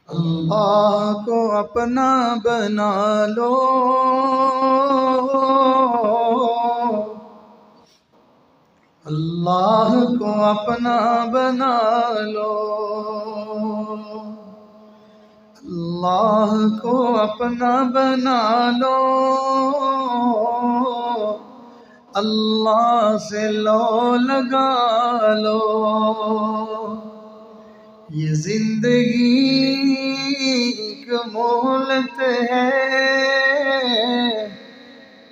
اللہ کو اپنا بنا لو، اللہ کو اپنا بنا لو، اللہ کو اپنا بنا لو، اللہ سے لو لگا لو۔ یہ زندگی ایک مہلت ہے،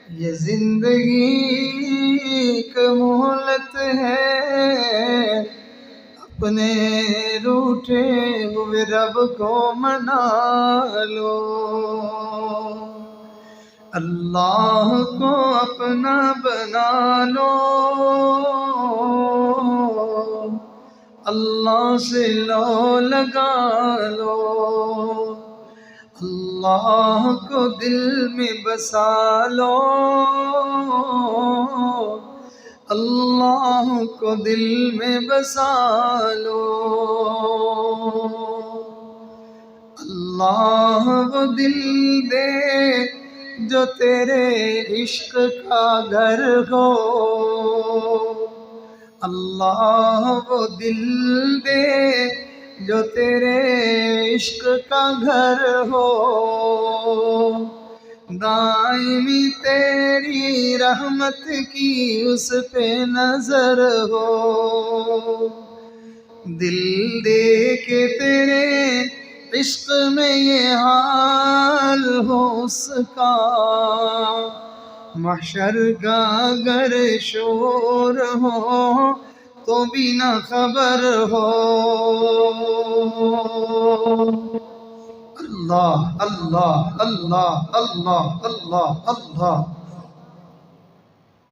یہ زندگی ایک مہلت ہے، اپنے روٹھے ہوئے رب کو منا لو، اللہ کو اپنا بنا لو، اللہ سے لو لگا لو، اللہ کو دل میں بسا لو، اللہ کو دل میں بسا لو۔ اللہ وہ دل دے جو تیرے عشق کا گھر ہو، اللہ وہ دل دے جو تیرے عشق کا گھر ہو، دائمی تیری رحمت کی اس پہ نظر ہو، دل دے کے تیرے عشق میں یہ حال ہو اس کا، محشر کا اگر شور ہو تو بھی نہ خبر ہو۔ اللہ اللہ اللہ اللہ اللہ اللہ اللہ۔